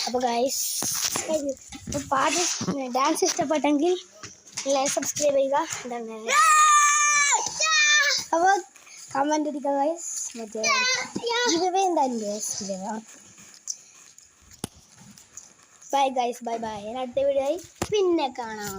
അപ്പോൾ ഗൈസ് പാട്ട് ഡാൻസ് ഇഷ്ടപ്പെട്ടെങ്കിൽ സബ്സ്ക്രൈബ് ചെയ്യുക. അപ്പോൾ കമൻറ്റ് അടിക്കുക ഗൈസ്. മറ്റേ എന്തായാലും guys bye guys, bye bye. അടുത്ത വീഡിയോ ആയി പിന്നെ കാണാം.